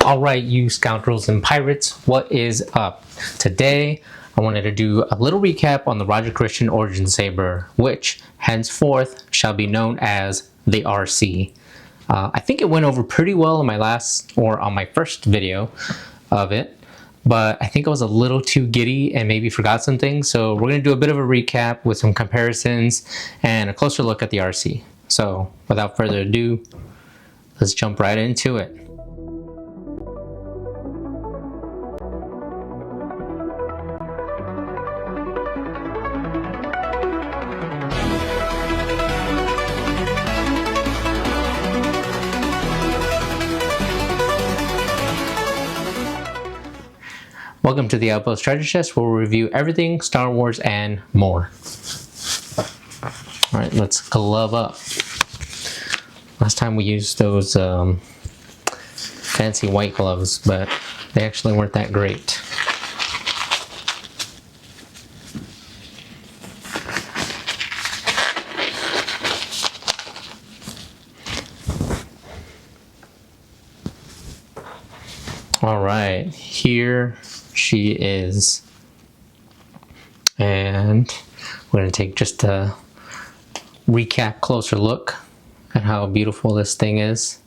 Alright, you scoundrels and pirates, what is up? Today, I wanted to do a little recap on the Roger Christian Origin Saber, which henceforth shall be known as the RC. I think it went over pretty well on my first video of it, but I think I was a little too giddy and maybe forgot some things, so we're going to do a bit of a recap with some comparisons and a closer look at the RC. So, without further ado, let's jump right into it. Welcome to the Outpost Treasure Chest, where we'll review everything Star Wars and more. Alright, let's glove up. Last time we used those fancy white gloves, but they actually weren't that great. Alright, here she is, and we're going to take just a recap closer look at how beautiful this thing is.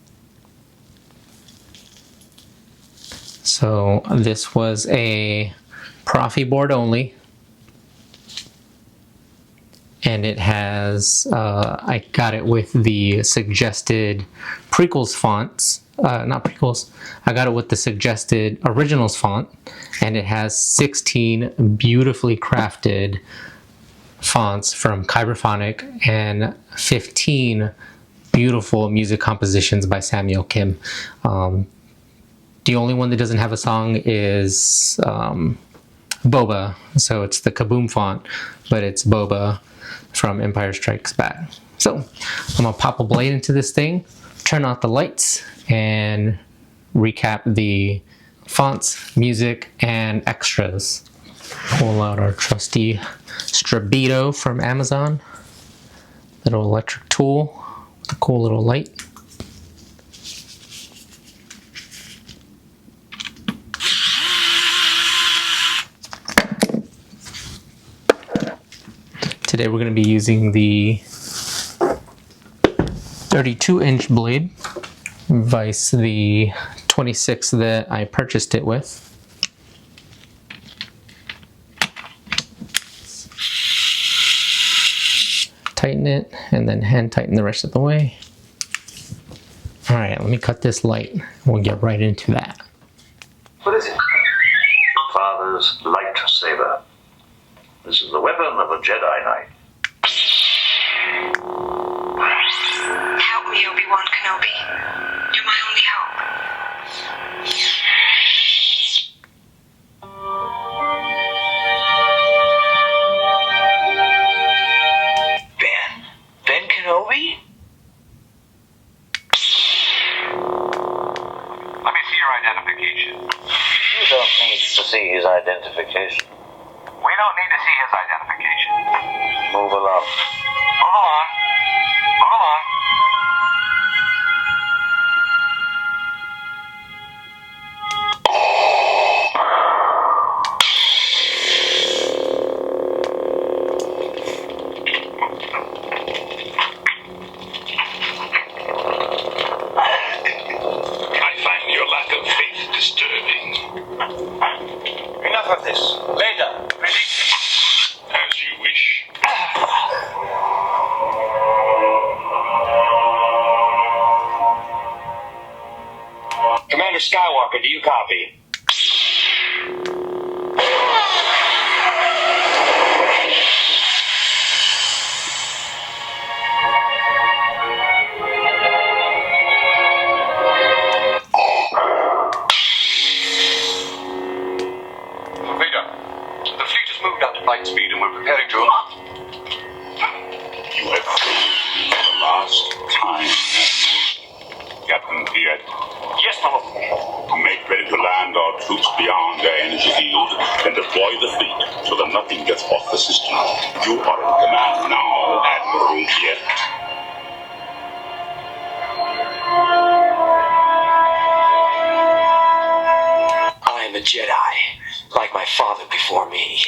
So this was a Profi board only, and it has I got it with the suggested prequels fonts. Not prequels, I got it with the suggested originals font, and it has 16 beautifully crafted fonts from Kyberphonic and 15 beautiful music compositions by Samuel Kim. The only one that doesn't have a song is Boba, so it's the Kaboom font, but it's Boba from Empire Strikes Back. So I'm gonna pop a blade into this thing, turn off the lights, and recap the fonts, music, and extras. Pull out our trusty Strabito from Amazon. Little electric tool with a cool little light. Today we're going to be using the 32-inch blade, vice the 26 that I purchased it with. Tighten it, and then hand tighten the rest of the way. Alright, let me cut this light. We'll get right into that. What is it? Father's Lightsaber. This is the weapon of a Jedi Knight. Help me, Obi-Wan Kenobi. You're my only hope. Ben Kenobi? Let me see your identification. You don't need to see his identification. We don't need to see his identification. Move along. Move along. Move along. I find your lack of faith disturbing. Enough of this. Later. As you wish. Commander Skywalker, do you copy? Vader, the fleet has moved up to light speed and we're preparing to... You have proved for the last time. Captain Piet, Yes, my lord. make ready to land our troops beyond their energy field and deploy the fleet so that nothing gets off the system. You are in command now, Admiral Piet. Jedi, like my father before me.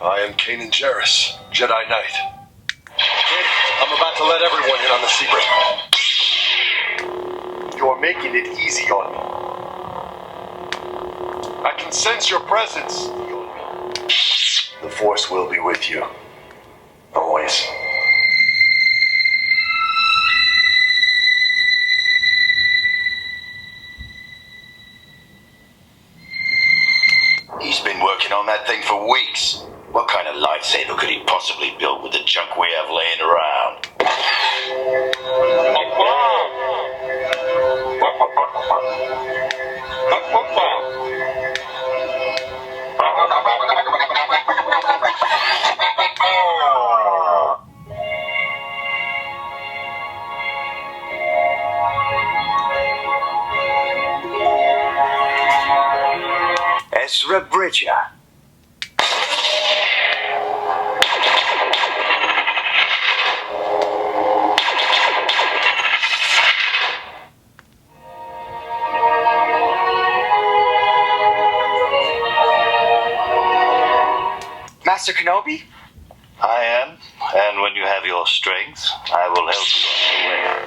I am Kanan Jarrus, Jedi Knight. I'm about to let everyone in on the secret. You're making it easy on me. I can sense your presence. The Force will be with you. Always. He's been working on that thing for weeks. What kind of lightsaber could he possibly build with the junk we have laying around? Ezra Bridger. Master Kenobi? I am, and when you have your strength, I will help you on your way.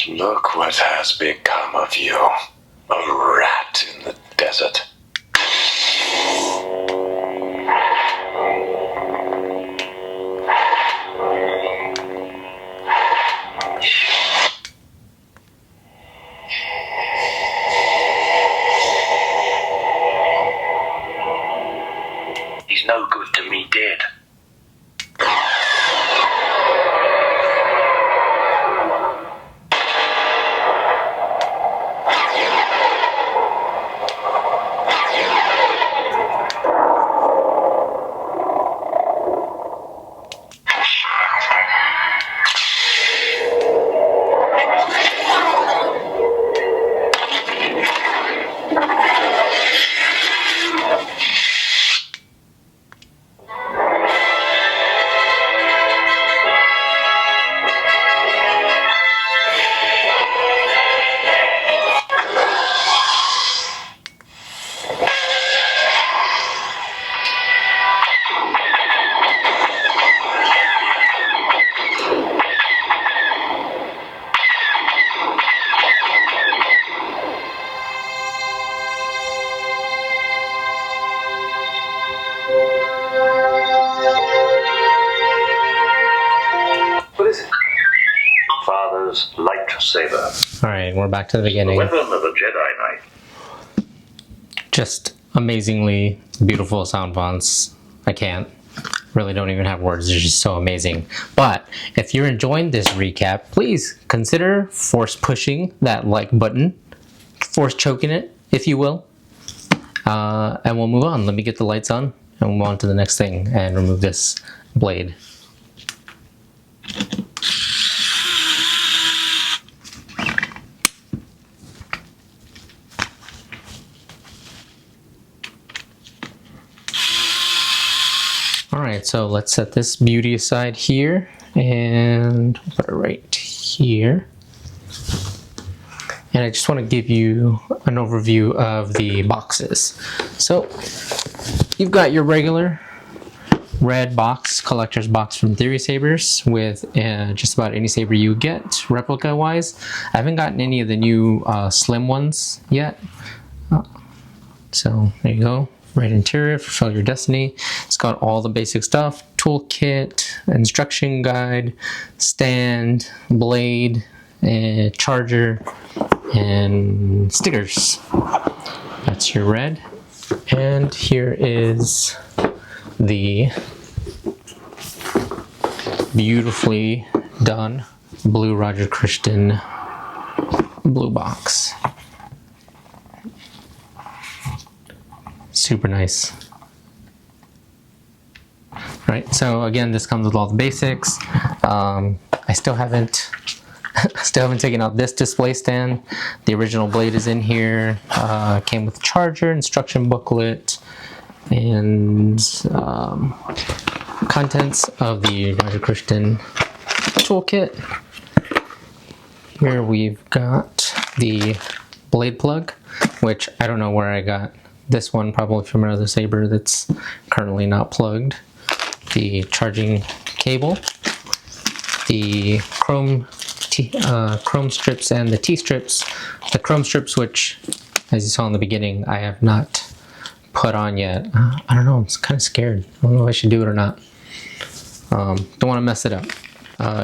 Look what has become of you. A rat in the desert. He's no good to me dead. What is it? Father's lightsaber. All right, we're back to the The beginning. weapon of a Jedi Knight. Just amazingly beautiful sound fonts. I can't. Really don't even have words. They're just so amazing. But if you're enjoying this recap, please consider force pushing that like button. Force choking it, if you will. And we'll move on. Let me get the lights on and we'll move on to the next thing and remove this blade. Alright, so let's set this beauty aside here and put it right here. And I just want to give you an overview of the boxes. So you've got your regular red box, collector's box from Theory Sabers with just about any saber you get, replica wise. I haven't gotten any of the new slim ones yet. So there you go. Red interior, fulfill your destiny. It's got all the basic stuff: toolkit, instruction guide, stand, blade, and charger, and stickers. That's your red. And here is the beautifully done blue Roger Christian blue box. Super nice. Right, so again, this comes with all the basics. I still haven't taken out this display stand. The original blade is in here. Came with charger, instruction booklet, and contents of the Roger Christian toolkit. Here we've got the blade plug, which I don't know where I got this one, probably from another saber that's currently not plugged. The charging cable, the chrome strips and the T-strips. The chrome strips, which, as you saw in the beginning, I have not put on yet. I don't know, I'm kind of scared. I don't know if I should do it or not. Don't want to mess it up.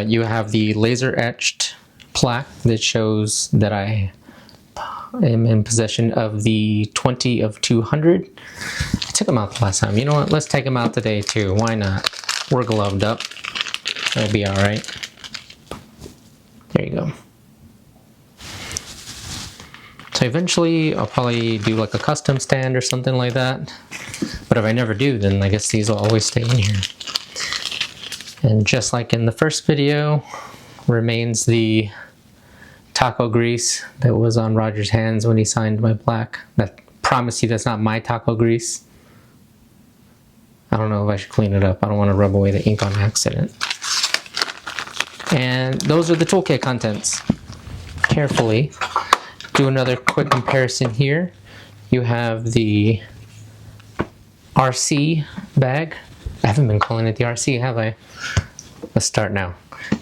You have the laser etched plaque that shows that I am in possession of the 20 of 200. I took them out the last time. You know what? Let's take them out today too. Why not? We're gloved up. It'll be all right. There you go. So eventually I'll probably do like a custom stand or something like that. But if I never do, then I guess these will always stay in here. And just like in the first video, remains the taco grease that was on Roger's hands when he signed my plaque. I promise you that's not my taco grease. I don't know if I should clean it up. I don't want to rub away the ink on accident. And those are the toolkit contents. Carefully do another quick comparison here. You have the RC bag. I haven't been calling it the RC, have I? Let's start now.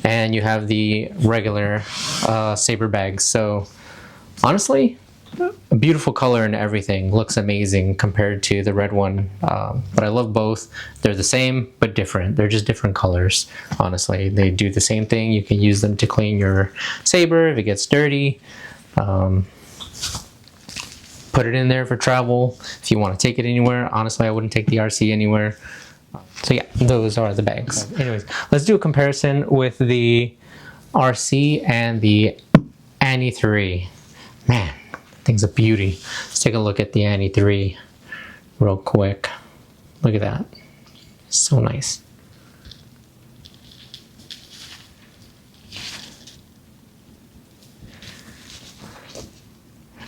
And you have the regular saber bags. So honestly, a beautiful color and everything. Looks amazing compared to the red one. But I love both. They're the same but different. They're just different colors. Honestly, they do the same thing. You can use them to clean your saber if it gets dirty. Put it in there for travel if you want to take it anywhere. Honestly, I wouldn't take the RC anywhere. So yeah, those are the bags. Anyways, let's do a comparison with the RC and the Annie 3. Man, that thing's a beauty. Let's take a look at the Annie 3 real quick. Look at that. So nice.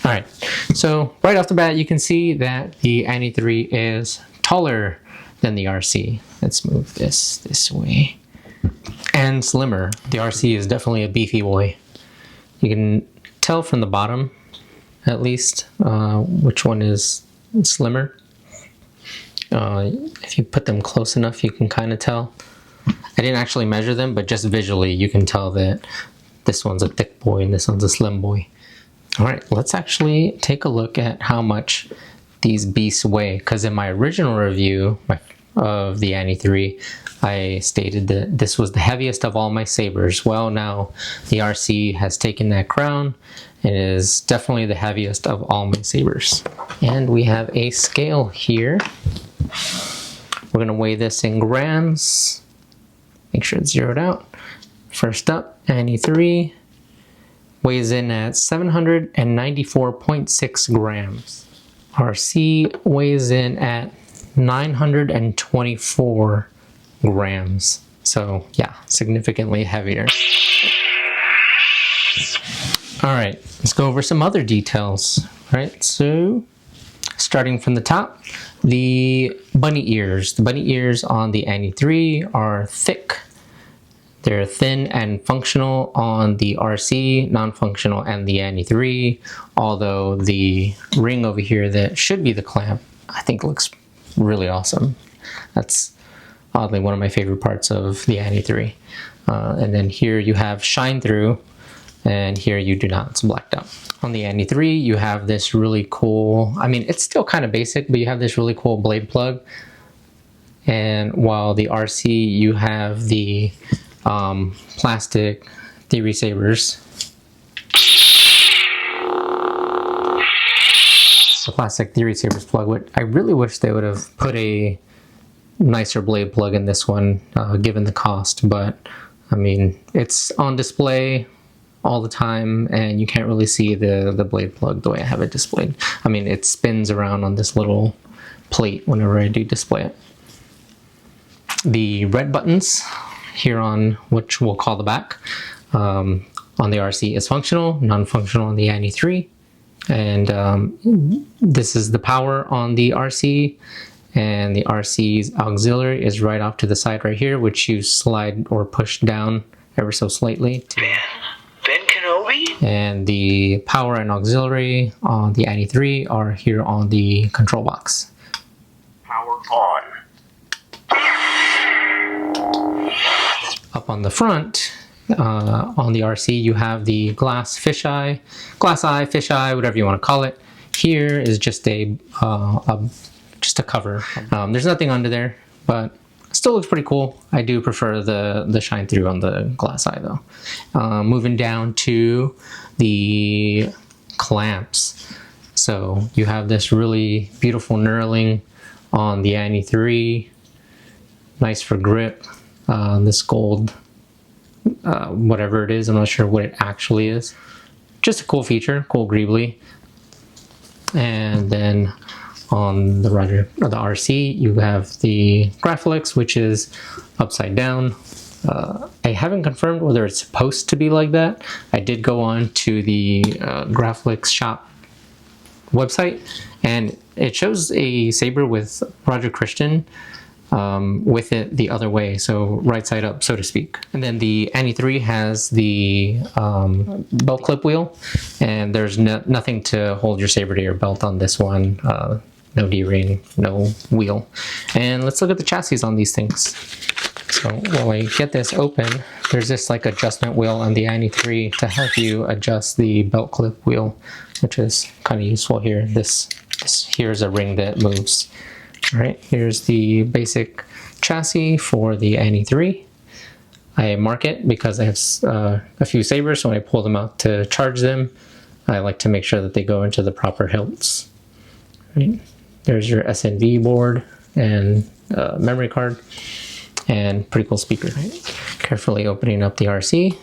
Alright, so right off the bat you can see that the Annie 3 is taller than the RC. Let's move this way. And slimmer. The RC is definitely a beefy boy. You can tell from the bottom, at least, which one is slimmer. If you put them close enough, you can kind of tell. I didn't actually measure them, but just visually you can tell that this one's a thick boy and this one's a slim boy. Alright, let's actually take a look at how much these beasts weigh, because in my original review of the Annie 3, I stated that this was the heaviest of all my sabers. Well, now the RC has taken that crown and is definitely the heaviest of all my sabers. And we have a scale here. We're going to weigh this in grams. Make sure it's zeroed out. First up, Annie 3 weighs in at 794.6 grams. RC weighs in at 924 grams. So yeah, significantly heavier. All right, let's go over some other details. Right, so Starting from the top, the bunny ears. The bunny ears on the Annie 3 are thick. They're thin and functional on the RC, non-functional on the Annie 3, although the ring over here that should be the clamp, I think looks really awesome. That's oddly one of my favorite parts of the Annie 3. And then here you have shine through, and here you do not, it's blacked out. On the Annie 3, you have this really cool, I mean, it's still kind of basic, but you have this really cool blade plug. And while the RC, you have the plastic theory sabers. The plastic theory sabers plug. What I really wish they would have put a nicer blade plug in this one, given the cost. But I mean, it's on display all the time, and you can't really see the blade plug the way I have it displayed. I mean, it spins around on this little plate whenever I do display it. The red buttons here on, which we'll call the back, on the RC is functional, non-functional on the Annie 3. And this is the power on the RC, and the RC's auxiliary is right off to the side right here, which you slide or push down ever so slightly to Ben Kenobi? and the power and auxiliary on the Annie 3 are here on the control box. Power on. Up on the front, on the RC, you have the glass eye, fisheye, whatever you want to call it. Here is just a cover. There's nothing under there, but still looks pretty cool. I do prefer the shine through on the glass eye though. Moving down to the clamps. So you have this really beautiful knurling on the Annie 3. Nice for grip. This gold, whatever it is, I'm not sure what it actually is. Just a cool feature, cool greebly. And then on the RC, you have the Graphics, which is upside down. I haven't confirmed whether it's supposed to be like that. I did go on to the Graphics shop website, and it shows a Saber with Roger Christian with it the other way, so right side up, so to speak. And then the Annie 3 has the belt clip wheel, and there's nothing to hold your saber to your belt on this one. No D-ring, no wheel. And let's look at the chassis on these things. So while I get this open, there's this like adjustment wheel on the Annie 3 to help you adjust the belt clip wheel, which is kind of useful here. This here's a ring that moves. All right, here's the basic chassis for the Annie 3. I mark it because I have a few sabers, so when I pull them out to charge them, I like to make sure that they go into the proper hilts. Right. There's your SNV board and memory card, and pretty cool speaker. Right? Carefully opening up the RC,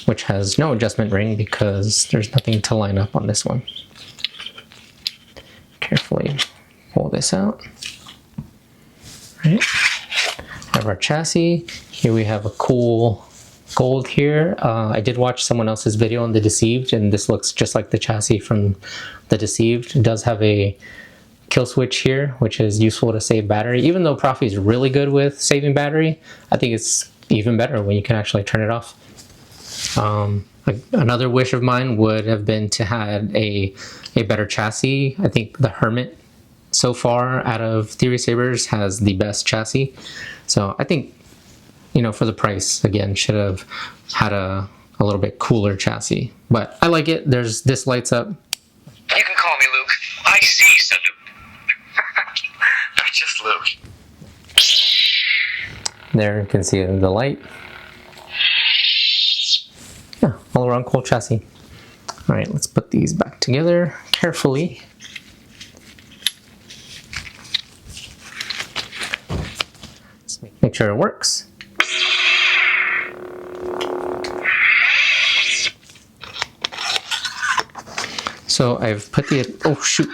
which has no adjustment ring because there's nothing to line up on this one. Carefully pull this out. Right. Have our chassis. Here we have a cool gold here. I did watch someone else's video on the Deceived, and this looks just like the chassis from the Deceived. It does have a kill switch here, which is useful to save battery. Even though Profi is really good with saving battery, I think it's even better when you can actually turn it off. Another wish of mine would have been to have a better chassis. I think the Hermit so far out of Theory Sabers has the best chassis. So I think, you know, for the price, again, should have had a little bit cooler chassis. But I like it. This lights up. You can call me Luke. I see, Sir Luke. Not just Luke. There, you can see it in the light. Yeah, all around cool chassis. All right, let's put these back together carefully. Let's make sure it works. So I've put the, oh shoot,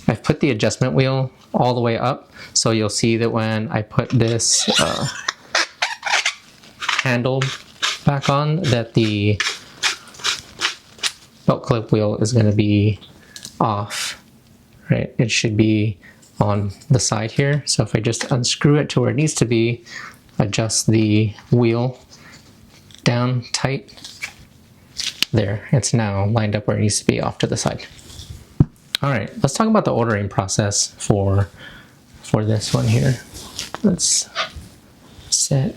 I've put the adjustment wheel all the way up. So you'll see that when I put this handle back on, that the belt clip wheel is going to be off, right? It should be on the side here. So if I just unscrew it to where it needs to be, adjust the wheel down tight, there, it's now lined up where it needs to be, off to the side. All right, let's talk about the ordering process for this one here. Let's set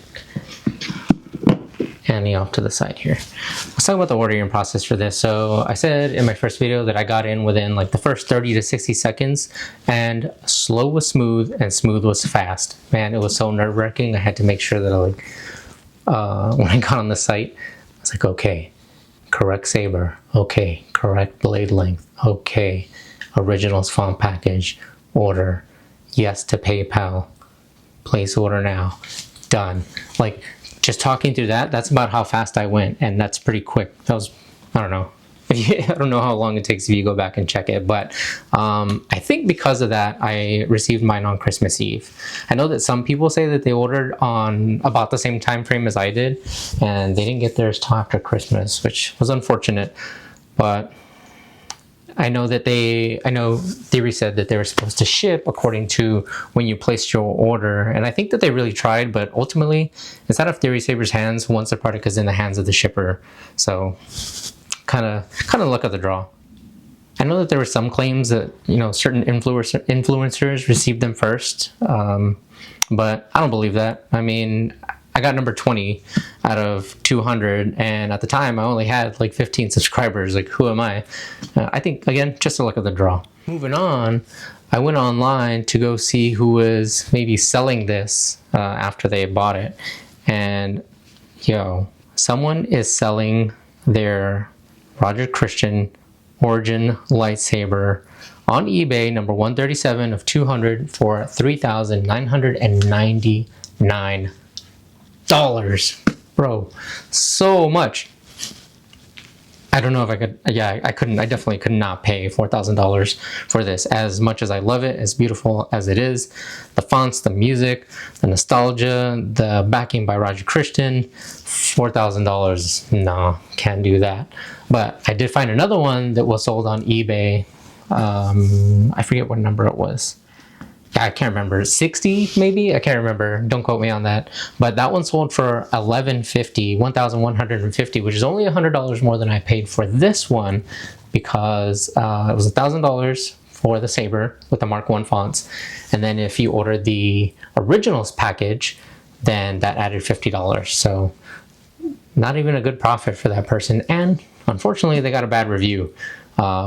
Annie off to the side here. Let's talk about the ordering process for this. So I said in my first video that I got in within like the first 30 to 60 seconds, and slow was smooth and smooth was fast. Man, it was so nerve-wracking. I had to make sure that when I got on the site, I was like, okay, correct saber, okay, correct blade length, okay, originals font package, order, yes to PayPal, place order now, done. Like, just talking through that, that's about how fast I went, and that's pretty quick. That was, I don't know. I don't know how long it takes if you go back and check it, but I think because of that, I received mine on Christmas Eve. I know that some people say that they ordered on about the same time frame as I did, and they didn't get theirs till after Christmas, which was unfortunate. But I know Theory said that they were supposed to ship according to when you placed your order, and I think that they really tried, but ultimately it's out of Theory Saber's hands once the product is in the hands of the shipper. So kind of luck of the draw. I know that there were some claims that, you know, certain influencers received them first, but I don't believe that. I mean, I got number 20 out of 200, and at the time I only had like 15 subscribers. Like, who am I? I think, again, just a luck of the draw. Moving on, I went online to go see who was maybe selling this after they bought it, and someone is selling their Roger Christian Origin lightsaber on eBay, number 137 of 200, for $3,999. Bro, so much. I don't know if I could. Yeah, I couldn't. I definitely could not pay $4,000 for this. As much as I love it, as beautiful as it is, the fonts, the music, the nostalgia, the backing by Roger Christian, $4,000. No, can't do that. But I did find another one that was sold on eBay. I forget what number it was. I can't remember, 60 maybe? I can't remember, don't quote me on that. But that one sold for $1,150, which is only $100 more than I paid for this one, because it was $1,000 for the Saber with the Mark 1 fonts. And then if you ordered the originals package, then that added $50. So not even a good profit for that person. And unfortunately, they got a bad review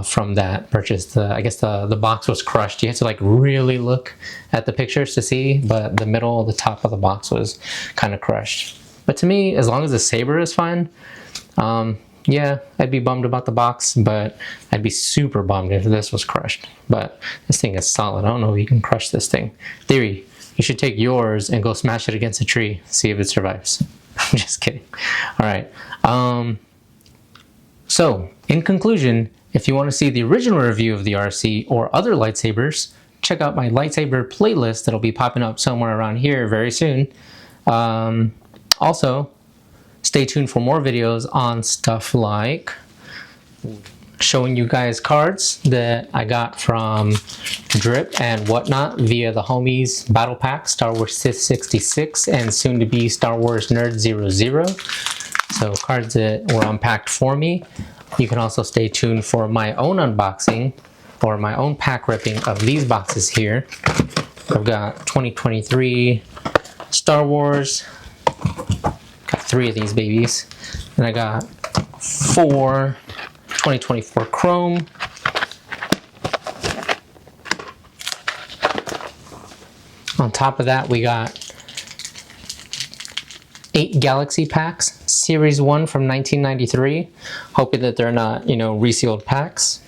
from that purchase. I guess the box was crushed. You had to like really look at the pictures to see, but the top of the box was kind of crushed. But to me, as long as the Saber is fine, yeah, I'd be bummed about the box, but I'd be super bummed if this was crushed. But this thing is solid. I don't know if you can crush this thing. Theory, you should take yours and go smash it against a tree, see if it survives. I'm just kidding. All right. So, in conclusion, if you want to see the original review of the RC or other lightsabers, check out my lightsaber playlist that'll be popping up somewhere around here very soon. Also, stay tuned for more videos on stuff like showing you guys cards that I got from Drip and whatnot via the homies Battle Pack, Star Wars Sith 66, and soon to be Star Wars Nerd 00. So cards that were unpacked for me. You can also stay tuned for my own unboxing or my own pack ripping of these boxes here. I've got 2023 Star Wars, got 3 of these babies, and I got 4 2024 Chrome, on top of that we got 8 Galaxy packs, Series 1 from 1993, hoping that they're not, resealed packs.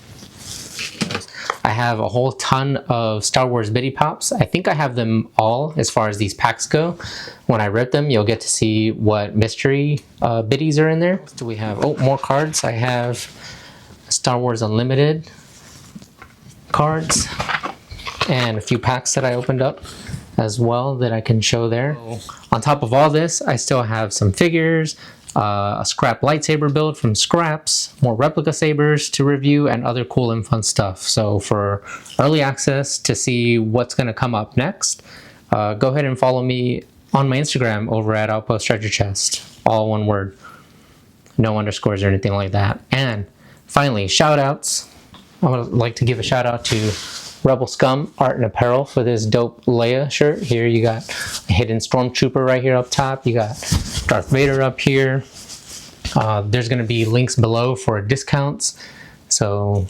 I have a whole ton of Star Wars Biddy Pops. I think I have them all as far as these packs go. When I rip them, you'll get to see what mystery biddies are in there. What do we have? Oh, more cards. I have Star Wars Unlimited cards and a few packs that I opened up as well that I can show there. On top of all this, I still have some figures, a scrap lightsaber build from scraps, more replica sabers to review, and other cool and fun stuff. So for early access to see what's going to come up next, go ahead and follow me on my Instagram over at Outpost Treasure Chest. All one word. No underscores or anything like that. And finally, shout outs. I would like to give a shout out to Rebel Scum Art and Apparel for this dope Leia shirt. Here you got a hidden stormtrooper right here up top. You got Darth Vader up here. There's going to be links below for discounts. So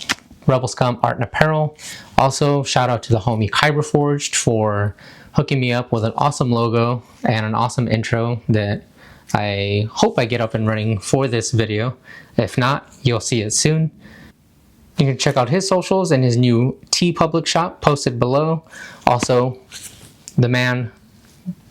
Rebel Scum Art and Apparel. Also, shout out to the homie Kyber Forged for hooking me up with an awesome logo and an awesome intro that I hope I get up and running for this video. If not, you'll see it soon. You can check out his socials and his new TeePublic shop posted below. Also, the man,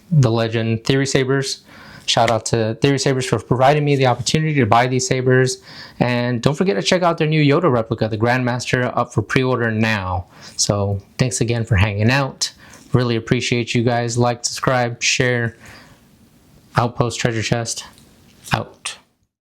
the legend, Theory Sabers. Shout out to Theory Sabers for providing me the opportunity to buy these sabers. And don't forget to check out their new Yoda replica, the Grandmaster, up for pre-order now. So thanks again for hanging out. Really appreciate you guys. Like, subscribe, share. Outpost Treasure Chest out.